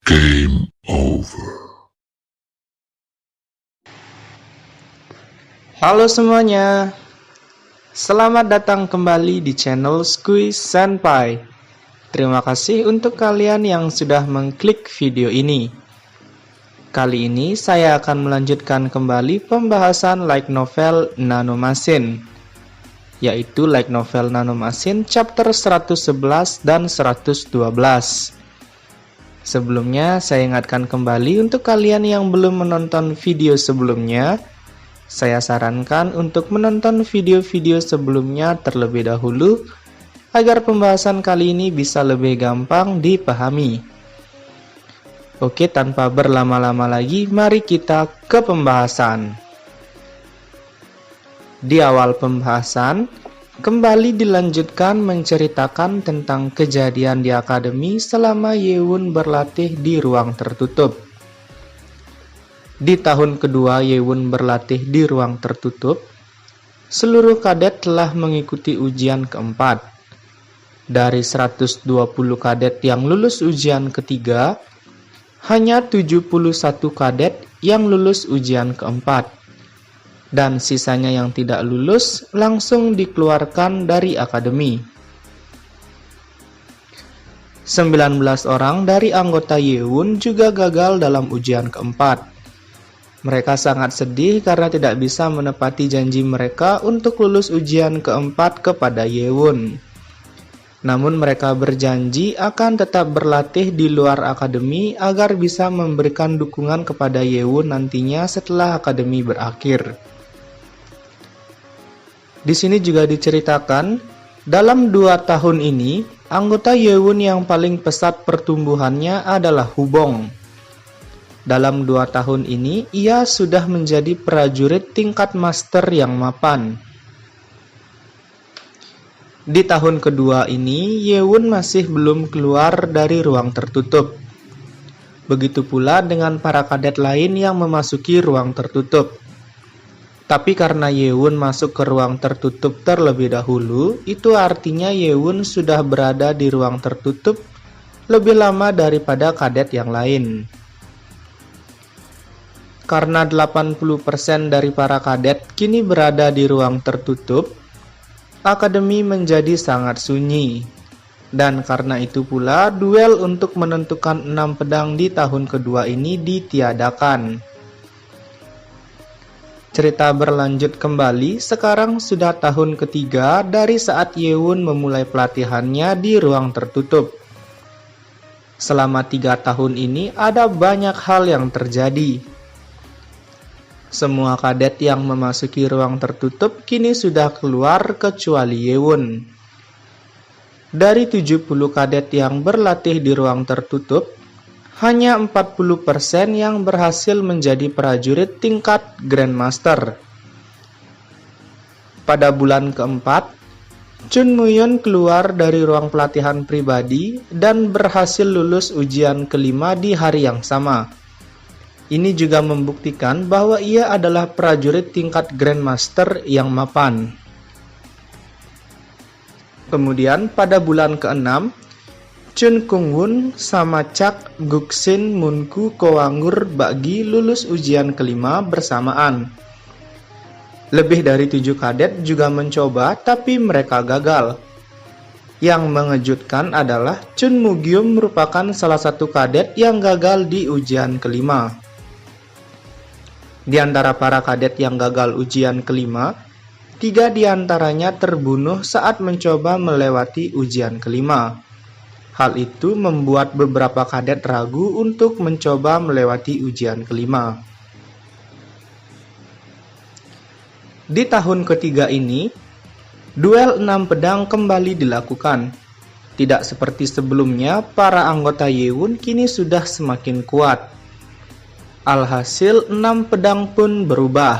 Game over. Halo semuanya, selamat datang kembali di channel Squeeze Senpai. Terima kasih untuk kalian yang sudah mengklik video ini. Kali ini saya akan melanjutkan kembali pembahasan light novel Nanomachine, yaitu light novel Nanomachine chapter 111 dan 112. Sebelumnya, saya ingatkan kembali untuk kalian yang belum menonton video sebelumnya, saya sarankan untuk menonton video-video sebelumnya terlebih dahulu, agar pembahasan kali ini bisa lebih gampang dipahami. Oke, tanpa berlama-lama lagi, mari kita ke pembahasan. Di awal pembahasan, kembali dilanjutkan menceritakan tentang kejadian di akademi selama Yewon berlatih di ruang tertutup. Di tahun kedua Yewon berlatih di ruang tertutup, seluruh kadet telah mengikuti ujian keempat. Dari 120 kadet yang lulus ujian ketiga, hanya 71 kadet yang lulus ujian keempat. Dan sisanya yang tidak lulus langsung dikeluarkan dari akademi. 19 orang dari anggota Yewon juga gagal dalam ujian keempat. Mereka sangat sedih karena tidak bisa menepati janji mereka untuk lulus ujian keempat kepada Yewon. Namun mereka berjanji akan tetap berlatih di luar akademi agar bisa memberikan dukungan kepada Yewon nantinya setelah akademi berakhir. Di sini juga diceritakan, dalam 2 tahun ini, anggota Yewon yang paling pesat pertumbuhannya adalah Hubong. Dalam 2 tahun ini, ia sudah menjadi prajurit tingkat master yang mapan. Di tahun kedua ini, Yewon masih belum keluar dari ruang tertutup. Begitu pula dengan para kadet lain yang memasuki ruang tertutup. Tapi karena Yewon masuk ke ruang tertutup terlebih dahulu, itu artinya Yewon sudah berada di ruang tertutup lebih lama daripada kadet yang lain. Karena 80% dari para kadet kini berada di ruang tertutup, akademi menjadi sangat sunyi. Dan karena itu pula, duel untuk menentukan 6 pedang di tahun kedua ini ditiadakan. Cerita berlanjut kembali, sekarang sudah tahun ketiga dari saat Yewon memulai pelatihannya di ruang tertutup. Selama 3 tahun ini ada banyak hal yang terjadi. Semua kadet yang memasuki ruang tertutup kini sudah keluar kecuali Yewon. Dari 70 kadet yang berlatih di ruang tertutup, hanya 40% yang berhasil menjadi prajurit tingkat Grandmaster. Pada bulan keempat, Chun Muyun keluar dari ruang pelatihan pribadi dan berhasil lulus ujian kelima di hari yang sama. Ini juga membuktikan bahwa ia adalah prajurit tingkat Grandmaster yang mapan. Kemudian pada bulan keenam, Chun Kung-won sama Chak Guksin Munku Kowangur Bagi lulus ujian kelima bersamaan. Lebih dari 7 kadet juga mencoba, tapi mereka gagal. Yang mengejutkan adalah Chun Mu-gyum merupakan salah satu kadet yang gagal di ujian kelima. Di antara para kadet yang gagal ujian kelima, 3 diantaranya terbunuh saat mencoba melewati ujian kelima. Hal itu membuat beberapa kadet ragu untuk mencoba melewati ujian kelima. Di tahun ketiga ini, duel 6 pedang kembali dilakukan. Tidak seperti sebelumnya, para anggota Yewon kini sudah semakin kuat. Alhasil 6 pedang pun berubah.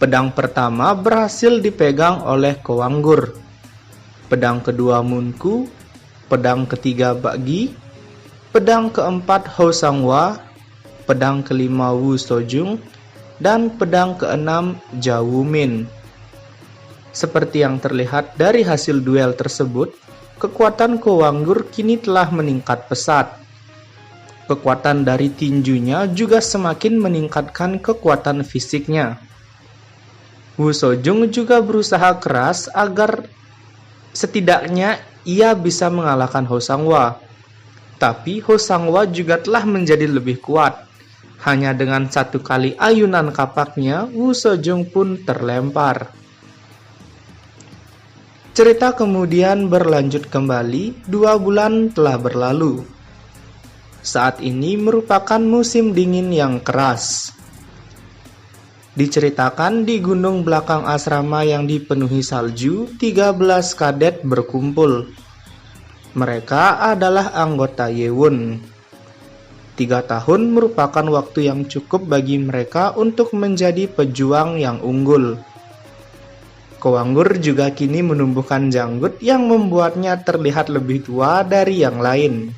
Pedang pertama berhasil dipegang oleh Kowangur. Pedang kedua Munku, pedang ketiga Bagi, pedang keempat Ho Sang-hwa, pedang kelima Wu Sojung, dan pedang keenam Jia Woo-min. Seperti yang terlihat dari hasil duel tersebut, kekuatan Kowangur kini telah meningkat pesat. Kekuatan dari tinjunya juga semakin meningkatkan kekuatan fisiknya. Wu Sojung juga berusaha keras agar setidaknya ia bisa mengalahkan Ho Sangwa. Tapi Ho Sangwa juga telah menjadi lebih kuat. Hanya dengan satu kali ayunan kapaknya, Wu Sojung pun terlempar. Cerita kemudian berlanjut kembali, 2 bulan telah berlalu. Saat ini merupakan musim dingin yang keras. Diceritakan di gunung belakang asrama yang dipenuhi salju, 13 kadet berkumpul. Mereka adalah anggota Yewon. 3 tahun merupakan waktu yang cukup bagi mereka untuk menjadi pejuang yang unggul. Koanggur juga kini menumbuhkan janggut yang membuatnya terlihat lebih tua dari yang lain.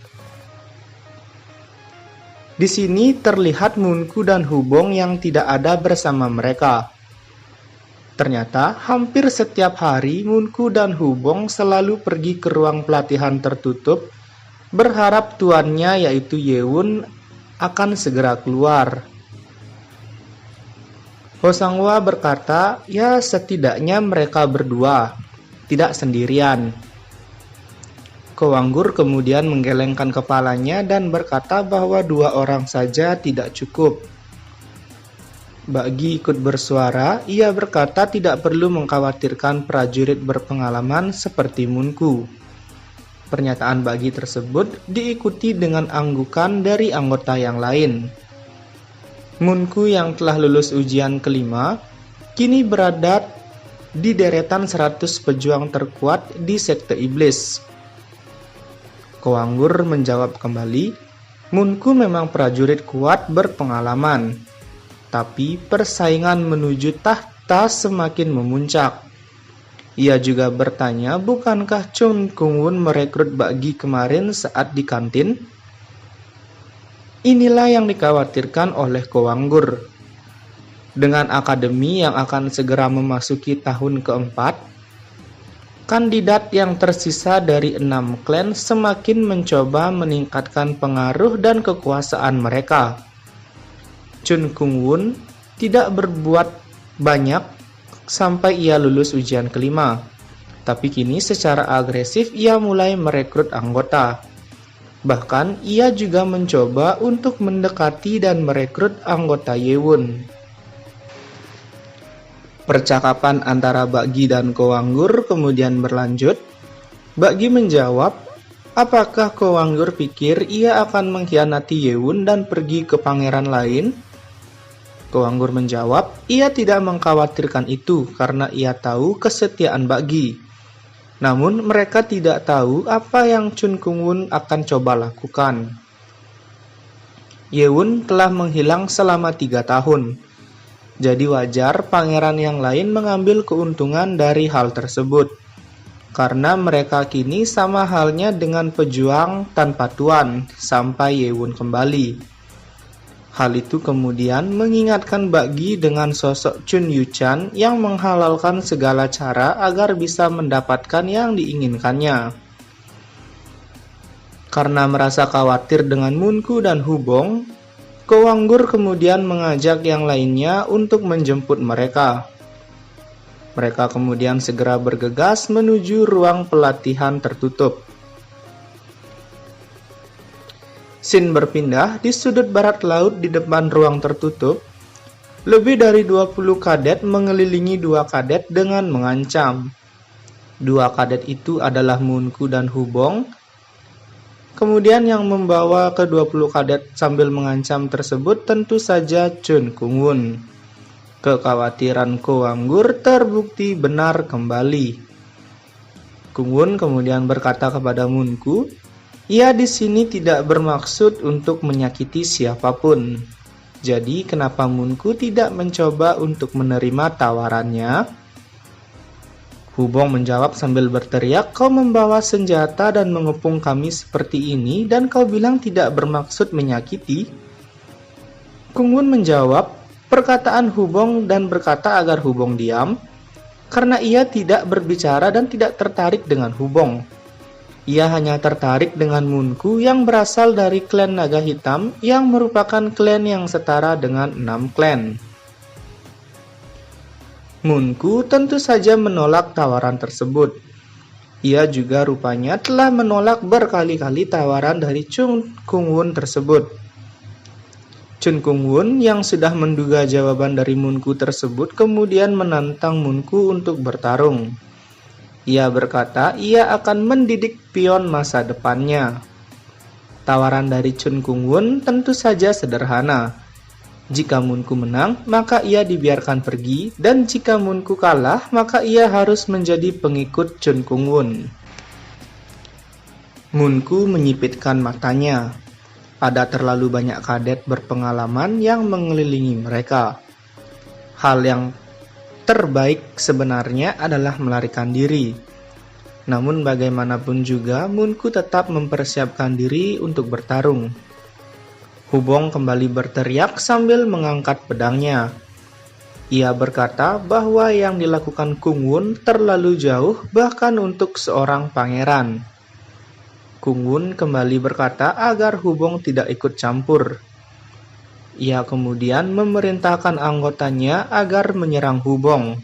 Di sini terlihat Munku dan Hubong yang tidak ada bersama mereka. Ternyata hampir setiap hari Munku dan Hubong selalu pergi ke ruang pelatihan tertutup, berharap tuannya yaitu Yewon akan segera keluar. Ho Sangwa berkata, ya setidaknya mereka berdua, tidak sendirian. Koanggur kemudian menggelengkan kepalanya dan berkata bahwa 2 orang saja tidak cukup. Bagi ikut bersuara, ia berkata tidak perlu mengkhawatirkan prajurit berpengalaman seperti Munku. Pernyataan Bagi tersebut diikuti dengan anggukan dari anggota yang lain. Munku yang telah lulus ujian kelima, kini berada di deretan 100 pejuang terkuat di Sekte Iblis. Koanggur menjawab kembali, Munku memang prajurit kuat berpengalaman, tapi persaingan menuju tahta semakin memuncak. Ia juga bertanya, bukankah Chun Kung-wun merekrut Bagi kemarin saat di kantin? Inilah yang dikhawatirkan oleh Koanggur. Dengan akademi yang akan segera memasuki tahun keempat, kandidat yang tersisa dari 6 klan semakin mencoba meningkatkan pengaruh dan kekuasaan mereka. Chun Kung-wun tidak berbuat banyak sampai ia lulus ujian kelima. Tapi kini secara agresif ia mulai merekrut anggota. Bahkan ia juga mencoba untuk mendekati dan merekrut anggota Yewon. Percakapan antara Bagi dan Koanggur kemudian berlanjut. Bagi menjawab, apakah Koanggur pikir ia akan mengkhianati Yewon dan pergi ke pangeran lain? Koanggur menjawab, ia tidak mengkhawatirkan itu karena ia tahu kesetiaan Bagi. Namun mereka tidak tahu apa yang Chun Kung-wun akan coba lakukan. Yewon telah menghilang selama 3 tahun. Jadi wajar pangeran yang lain mengambil keuntungan dari hal tersebut. Karena mereka kini sama halnya dengan pejuang tanpa tuan sampai Yewon kembali. Hal itu kemudian mengingatkan Bagi dengan sosok Chun Yuchan yang menghalalkan segala cara agar bisa mendapatkan yang diinginkannya. Karena merasa khawatir dengan Munku dan Hubong, Koanggur kemudian mengajak yang lainnya untuk menjemput mereka. Mereka kemudian segera bergegas menuju ruang pelatihan tertutup. Scene berpindah di sudut barat laut di depan ruang tertutup. Lebih dari 20 kadet mengelilingi 2 kadet dengan mengancam. 2 kadet itu adalah Munku dan Hubong. Kemudian yang membawa ke-20 kadet sambil mengancam tersebut tentu saja Chun Kung-wun. Kekhawatiran Koanggur terbukti benar kembali. Kung-wun kemudian berkata kepada Munku, ia di sini tidak bermaksud untuk menyakiti siapapun. Jadi kenapa Munku tidak mencoba untuk menerima tawarannya? Hubong menjawab sambil berteriak, kau membawa senjata dan mengepung kami seperti ini dan kau bilang tidak bermaksud menyakiti? Kung-wun menjawab perkataan Hubong dan berkata agar Hubong diam, karena ia tidak berbicara dan tidak tertarik dengan Hubong. Ia hanya tertarik dengan Munku yang berasal dari klan Naga Hitam yang merupakan klan yang setara dengan 6 klan. Munku tentu saja menolak tawaran tersebut. Ia juga rupanya telah menolak berkali-kali tawaran dari Chun Kung-wun tersebut. Chun Kung-wun yang sudah menduga jawaban dari Munku tersebut kemudian menantang Munku untuk bertarung. Ia berkata ia akan mendidik pion masa depannya. Tawaran dari Chun Kung-wun tentu saja sederhana. Jika Munku menang, maka ia dibiarkan pergi, dan jika Munku kalah, maka ia harus menjadi pengikut Chun Kung-wun. Munku menyipitkan matanya. Ada terlalu banyak kadet berpengalaman yang mengelilingi mereka. Hal yang terbaik sebenarnya adalah melarikan diri. Namun bagaimanapun juga, Munku tetap mempersiapkan diri untuk bertarung. Hubong kembali berteriak sambil mengangkat pedangnya. Ia berkata bahwa yang dilakukan Kung-wun terlalu jauh bahkan untuk seorang pangeran. Kung-wun kembali berkata agar Hubong tidak ikut campur. Ia kemudian memerintahkan anggotanya agar menyerang Hubong.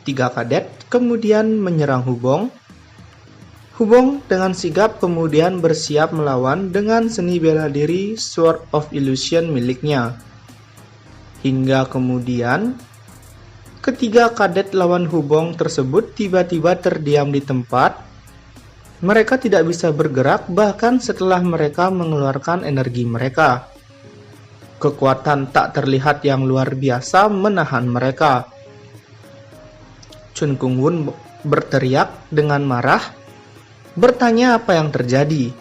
3 kadet kemudian menyerang Hubong. Hubong dengan sigap kemudian bersiap melawan dengan seni bela diri Sword of Illusion miliknya. Hingga kemudian, ketiga kadet lawan Hubong tersebut tiba-tiba terdiam di tempat. Mereka tidak bisa bergerak bahkan setelah mereka mengeluarkan energi mereka. Kekuatan tak terlihat yang luar biasa menahan mereka. Chun Kung-wun berteriak dengan marah, bertanya apa yang terjadi.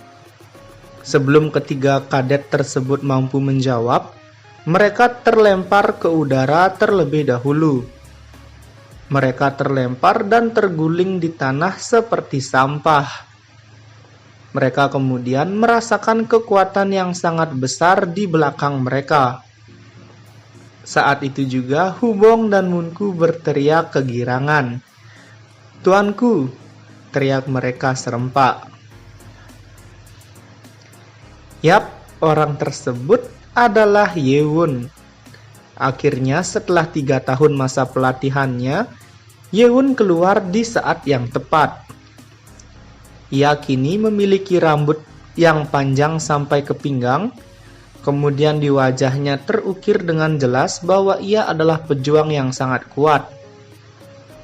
Sebelum ketiga kadet tersebut mampu menjawab, mereka terlempar ke udara terlebih dahulu. Mereka terlempar dan terguling di tanah seperti sampah. Mereka kemudian merasakan kekuatan yang sangat besar di belakang mereka. Saat itu juga Hubong dan Munku berteriak kegirangan. "Tuanku!" teriak mereka serempak. Yap, orang tersebut adalah Ye-wun. Akhirnya setelah 3 tahun masa pelatihannya, Ye-wun keluar di saat yang tepat. Ia kini memiliki rambut yang panjang sampai ke pinggang, kemudian di wajahnya terukir dengan jelas bahwa ia adalah pejuang yang sangat kuat.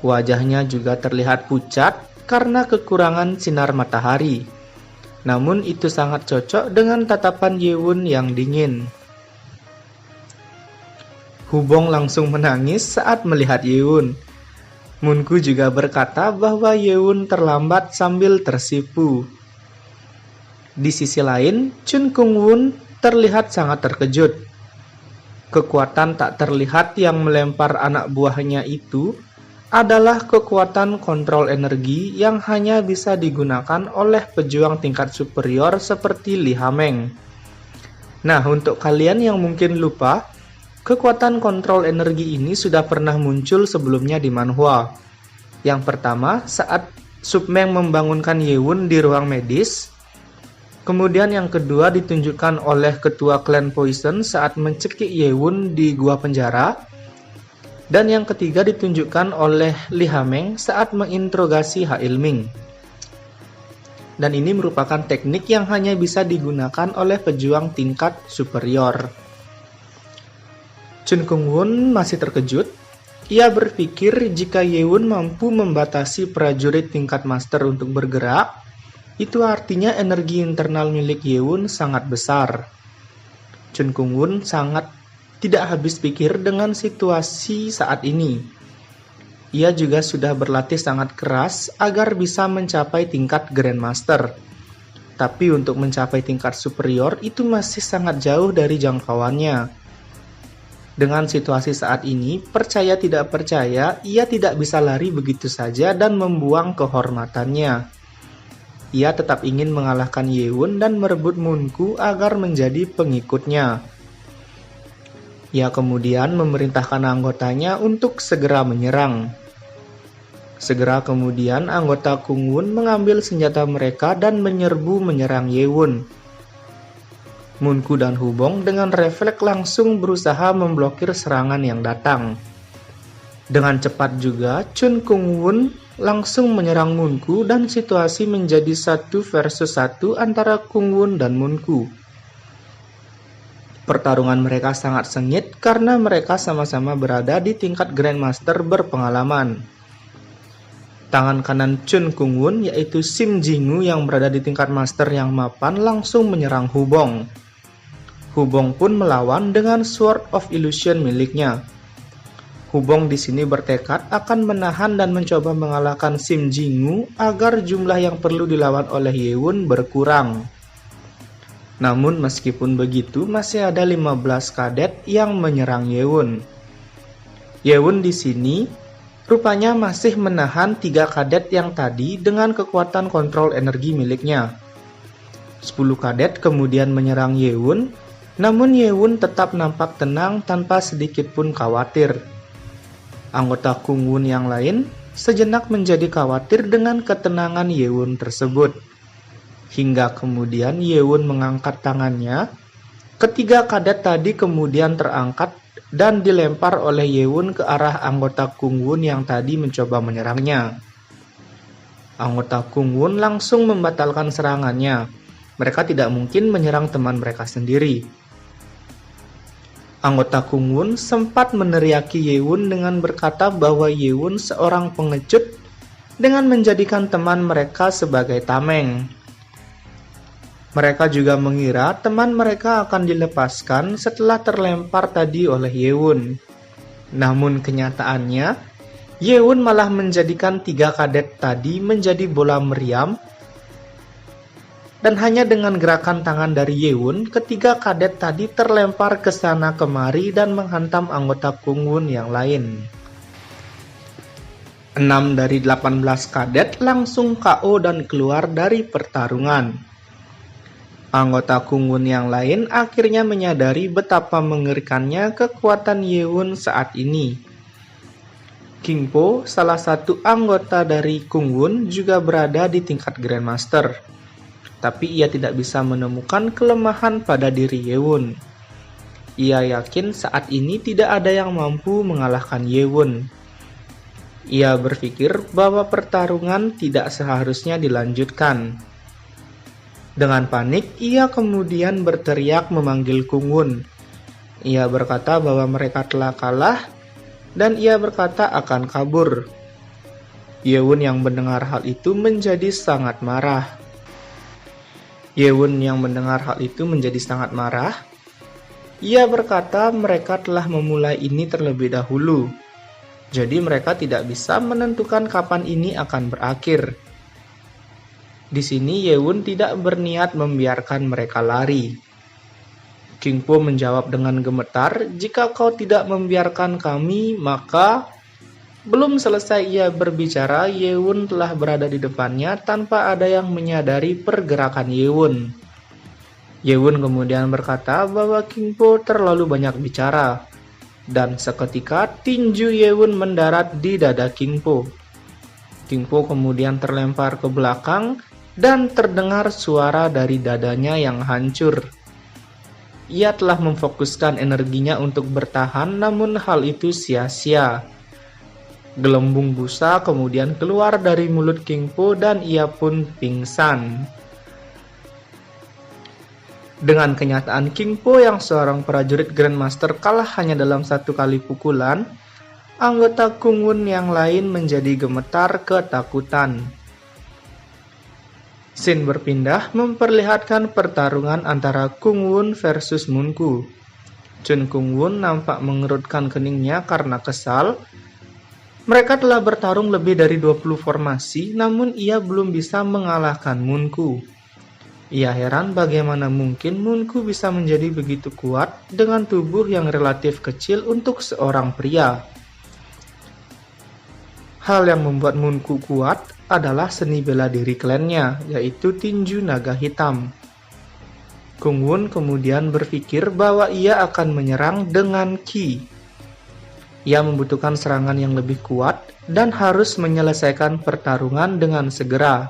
Wajahnya juga terlihat pucat karena kekurangan sinar matahari. Namun itu sangat cocok dengan tatapan Ye-wun yang dingin. Hubong langsung menangis saat melihat Ye-wun. Munku juga berkata bahwa Ye-wun terlambat sambil tersipu. Di sisi lain, Chun Kung-wun terlihat sangat terkejut. Kekuatan tak terlihat yang melempar anak buahnya itu adalah kekuatan kontrol energi yang hanya bisa digunakan oleh pejuang tingkat superior seperti Li Hameng. Nah, untuk kalian yang mungkin lupa, kekuatan kontrol energi ini sudah pernah muncul sebelumnya di manhwa. Yang pertama, saat Submeng membangunkan Ye-wun di ruang medis. Kemudian yang kedua ditunjukkan oleh ketua klan Poison saat mencekik Ye-wun di gua penjara. Dan yang ketiga ditunjukkan oleh Li Hameng saat menginterogasi Ha Ilming. Dan ini merupakan teknik yang hanya bisa digunakan oleh pejuang tingkat superior. Chun Kung-wun masih terkejut. Ia berpikir jika Ye-wun mampu membatasi prajurit tingkat master untuk bergerak, itu artinya energi internal milik Ye-wun sangat besar. Chun Kung-wun sangat tidak habis pikir dengan situasi saat ini. Ia juga sudah berlatih sangat keras agar bisa mencapai tingkat Grandmaster. Tapi untuk mencapai tingkat superior itu masih sangat jauh dari jangkauannya. Dengan situasi saat ini, percaya tidak percaya, ia tidak bisa lari begitu saja dan membuang kehormatannya. Ia tetap ingin mengalahkan Ye-wun dan merebut Munku agar menjadi pengikutnya. Ia kemudian memerintahkan anggotanya untuk segera menyerang. Segera kemudian anggota Kungwun mengambil senjata mereka dan menyerang Yewon. Munku dan Hubong dengan refleks langsung berusaha memblokir serangan yang datang. Dengan cepat juga, Chun Kungwun langsung menyerang Munku dan situasi menjadi 1 versus 1 antara Kungwun dan Munku. Pertarungan mereka sangat sengit karena mereka sama-sama berada di tingkat Grandmaster berpengalaman. Tangan kanan Chun Kungwun yaitu Sim Jingu yang berada di tingkat master yang mapan langsung menyerang Hubong. Hubong pun melawan dengan Sword of Illusion miliknya. Hubong di sini bertekad akan menahan dan mencoba mengalahkan Sim Jingu agar jumlah yang perlu dilawan oleh Yewon berkurang. Namun meskipun begitu masih ada 15 kadet yang menyerang Yewon. Yewon di sini rupanya masih menahan 3 kadet yang tadi dengan kekuatan kontrol energi miliknya. 10 kadet kemudian menyerang Yewon, namun Yewon tetap nampak tenang tanpa sedikit pun khawatir. Anggota Kungwun yang lain sejenak menjadi khawatir dengan ketenangan Yewon tersebut. Hingga kemudian Yewon mengangkat tangannya, ketiga kadet tadi kemudian terangkat dan dilempar oleh Yewon ke arah anggota Kungwun yang tadi mencoba menyerangnya. Anggota Kungwun langsung membatalkan serangannya. Mereka tidak mungkin menyerang teman mereka sendiri. Anggota Kungwun sempat meneriaki Yewon dengan berkata bahwa Yewon seorang pengecut dengan menjadikan teman mereka sebagai tameng. Mereka juga mengira teman mereka akan dilepaskan setelah terlempar tadi oleh Yewon. Namun kenyataannya, Yewon malah menjadikan 3 kadet tadi menjadi bola meriam. Dan hanya dengan gerakan tangan dari Yewon, ketiga kadet tadi terlempar ke sana kemari dan menghantam anggota Kungwun yang lain. 6 dari 18 kadet langsung KO dan keluar dari pertarungan. Anggota Kungwun yang lain akhirnya menyadari betapa mengerikannya kekuatan Yewon saat ini. King Po, salah satu anggota dari Kungwun, juga berada di tingkat Grandmaster. Tapi ia tidak bisa menemukan kelemahan pada diri Yewon. Ia yakin saat ini tidak ada yang mampu mengalahkan Yewon. Ia berpikir bahwa pertarungan tidak seharusnya dilanjutkan. Dengan panik, ia kemudian berteriak memanggil Kungwun. Ia berkata bahwa mereka telah kalah, dan ia berkata akan kabur. Yewon yang mendengar hal itu menjadi sangat marah. Ia berkata mereka telah memulai ini terlebih dahulu. Jadi mereka tidak bisa menentukan kapan ini akan berakhir. Di sini Yewon tidak berniat membiarkan mereka lari. King Po menjawab dengan gemetar, "Jika kau tidak membiarkan kami, maka..." Belum selesai ia berbicara, Yewon telah berada di depannya tanpa ada yang menyadari pergerakan Yewon. Yewon kemudian berkata bahwa King Po terlalu banyak bicara. Dan seketika tinju Yewon mendarat di dada King Po. King Po kemudian terlempar ke belakang dan terdengar suara dari dadanya yang hancur. Ia telah memfokuskan energinya untuk bertahan, namun hal itu sia-sia. Gelembung busa kemudian keluar dari mulut King Po dan ia pun pingsan. Dengan kenyataan King Po yang seorang prajurit Grandmaster kalah hanya dalam 1 kali pukulan, anggota Kungwun yang lain menjadi gemetar ketakutan. Scene berpindah memperlihatkan pertarungan antara Kungwun versus Munku. Chun Kungwun nampak mengerutkan keningnya karena kesal. Mereka telah bertarung lebih dari 20 formasi, namun ia belum bisa mengalahkan Munku. Ia heran bagaimana mungkin Munku bisa menjadi begitu kuat dengan tubuh yang relatif kecil untuk seorang pria. Hal yang membuat Munku kuat adalah seni bela diri klannya, yaitu tinju naga hitam. Kungwun kemudian berpikir bahwa ia akan menyerang dengan Ki. Ia membutuhkan serangan yang lebih kuat dan harus menyelesaikan pertarungan dengan segera.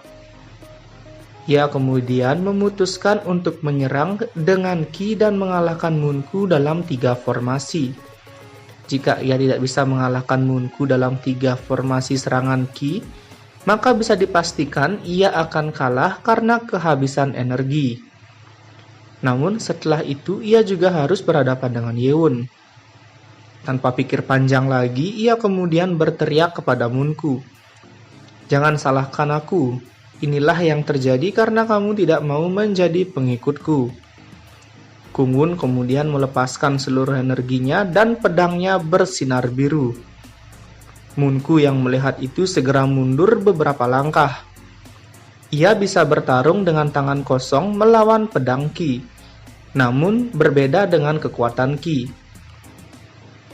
Ia kemudian memutuskan untuk menyerang dengan Qi dan mengalahkan Moonku dalam 3 formasi. Jika ia tidak bisa mengalahkan Moonku dalam 3 formasi serangan Qi, maka bisa dipastikan ia akan kalah karena kehabisan energi. Namun setelah itu ia juga harus berhadapan dengan Yewon. Tanpa pikir panjang lagi, ia kemudian berteriak kepada Moonku, "Jangan salahkan aku. Inilah yang terjadi karena kamu tidak mau menjadi pengikutku." Kungwun kemudian melepaskan seluruh energinya dan pedangnya bersinar biru. Moonku yang melihat itu segera mundur beberapa langkah. Ia bisa bertarung dengan tangan kosong melawan pedang Qi, namun berbeda dengan kekuatan Qi.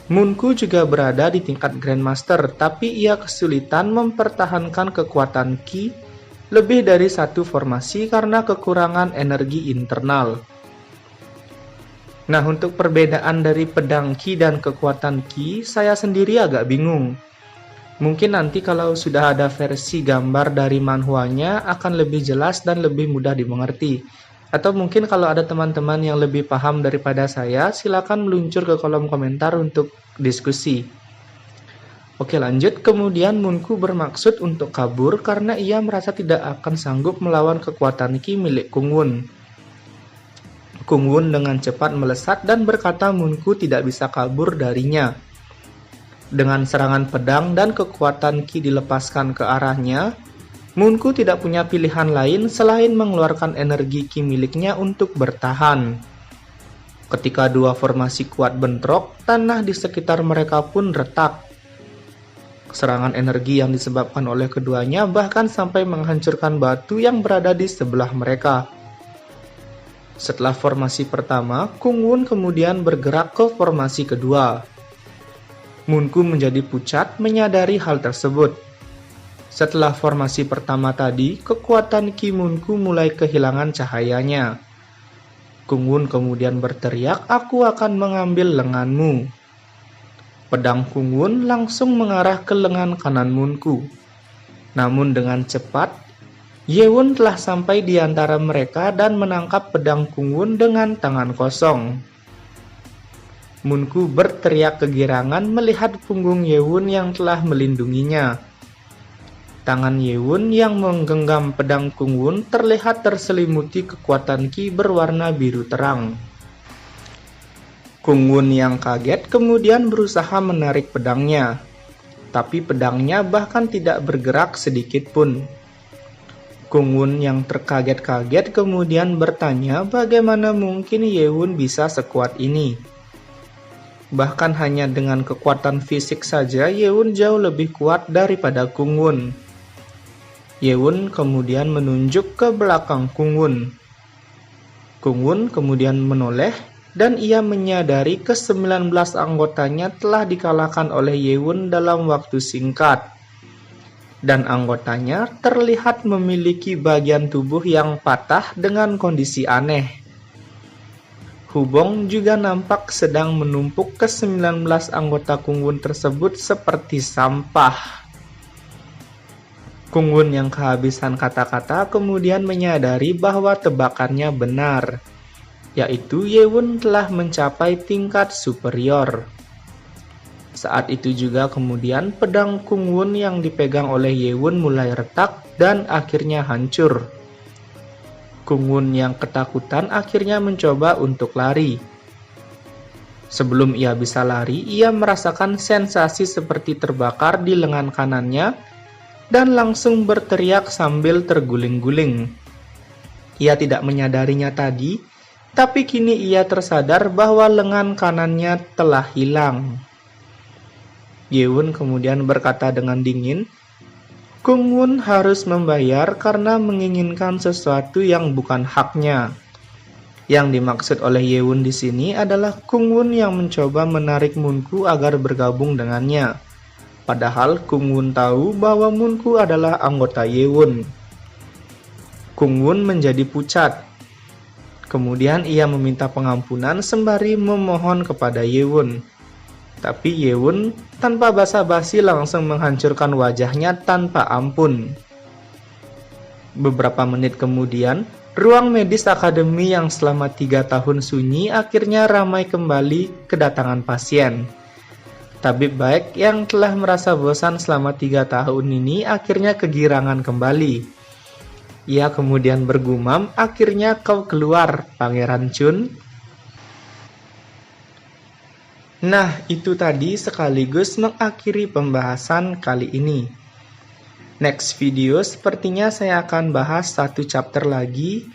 Moonku juga berada di tingkat Grandmaster, tapi ia kesulitan mempertahankan kekuatan Qi lebih dari 1 formasi karena kekurangan energi internal. Nah, untuk perbedaan dari pedang Qi dan kekuatan Qi, saya sendiri agak bingung. Mungkin nanti kalau sudah ada versi gambar dari manhwanya akan lebih jelas dan lebih mudah dimengerti. Atau mungkin kalau ada teman-teman yang lebih paham daripada saya, silakan meluncur ke kolom komentar untuk diskusi. Oke, lanjut. Kemudian Moonku bermaksud untuk kabur karena ia merasa tidak akan sanggup melawan kekuatan Qi milik Kungwun. Kungwun dengan cepat melesat dan berkata Moonku tidak bisa kabur darinya. Dengan serangan pedang dan kekuatan Qi dilepaskan ke arahnya, Moonku tidak punya pilihan lain selain mengeluarkan energi Qi miliknya untuk bertahan. Ketika 2 formasi kuat bentrok, tanah di sekitar mereka pun retak. Serangan energi yang disebabkan oleh keduanya bahkan sampai menghancurkan batu yang berada di sebelah mereka. Setelah formasi pertama, Kungwun kemudian bergerak ke formasi kedua. Moonku menjadi pucat menyadari hal tersebut. Setelah formasi pertama tadi, kekuatan Qi Moonku mulai kehilangan cahayanya. Kungwun kemudian berteriak, "Aku akan mengambil lenganmu." Pedang Kungwun langsung mengarah ke lengan kanan Moonku. Namun dengan cepat, Yewon telah sampai di antara mereka dan menangkap pedang Kungwun dengan tangan kosong. Moonku berteriak kegirangan melihat punggung Yewon yang telah melindunginya. Tangan Yewon yang menggenggam pedang Kungwun terlihat terselimuti kekuatan Qi berwarna biru terang. Kungwun yang kaget kemudian berusaha menarik pedangnya, tapi pedangnya bahkan tidak bergerak sedikit pun. Kungwun yang terkaget-kaget kemudian bertanya bagaimana mungkin Yewon bisa sekuat ini. Bahkan hanya dengan kekuatan fisik saja Yewon jauh lebih kuat daripada Kungwun. Yewon kemudian menunjuk ke belakang Kungwun. Kungwun kemudian menoleh dan ia menyadari ke-19 anggotanya telah dikalahkan oleh Yewon dalam waktu singkat. Dan anggotanya terlihat memiliki bagian tubuh yang patah dengan kondisi aneh. Hubong juga nampak sedang menumpuk ke-19 anggota Kungwun tersebut seperti sampah. Kungwun yang kehabisan kata-kata kemudian menyadari bahwa tebakannya benar, yaitu Yewon telah mencapai tingkat superior. Saat itu juga kemudian pedang Kungwun yang dipegang oleh Yewon mulai retak dan akhirnya hancur. Kungwun yang ketakutan akhirnya mencoba untuk lari. Sebelum ia bisa lari, ia merasakan sensasi seperti terbakar di lengan kanannya dan langsung berteriak sambil terguling-guling. Ia tidak menyadarinya tadi, tapi kini ia tersadar bahwa lengan kanannya telah hilang. Yewon kemudian berkata dengan dingin, Kungwun harus membayar karena menginginkan sesuatu yang bukan haknya. Yang dimaksud oleh Yewon di sini adalah Kungwun yang mencoba menarik Moonku agar bergabung dengannya. Padahal Kungwun tahu bahwa Moonku adalah anggota Yewon. Kungwun menjadi pucat. Kemudian ia meminta pengampunan sembari memohon kepada Yewon. Tapi Yewon tanpa basa-basi langsung menghancurkan wajahnya tanpa ampun. Beberapa menit kemudian, ruang medis akademi yang selama 3 tahun sunyi akhirnya ramai kembali kedatangan pasien. Tabib baik yang telah merasa bosan selama 3 tahun ini akhirnya kegirangan kembali. Ia kemudian bergumam, "Akhirnya kau keluar, Pangeran Chun." Nah, itu tadi sekaligus mengakhiri pembahasan kali ini. Next video sepertinya saya akan bahas satu chapter lagi,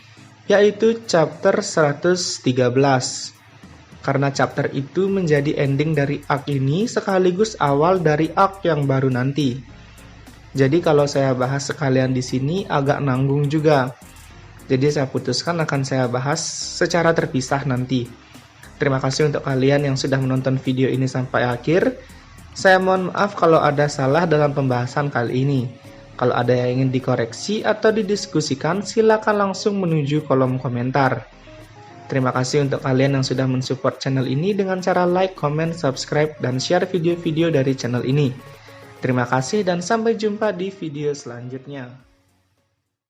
yaitu chapter 113. Karena chapter itu menjadi ending dari arc ini sekaligus awal dari arc yang baru nanti. Jadi kalau saya bahas sekalian di sini agak nanggung juga. Jadi saya putuskan akan saya bahas secara terpisah nanti. Terima kasih untuk kalian yang sudah menonton video ini sampai akhir. Saya mohon maaf kalau ada salah dalam pembahasan kali ini. Kalau ada yang ingin dikoreksi atau didiskusikan, silakan langsung menuju kolom komentar. Terima kasih untuk kalian yang sudah mensupport channel ini dengan cara like, comment, subscribe, dan share video-video dari channel ini. Terima kasih dan sampai jumpa di video selanjutnya.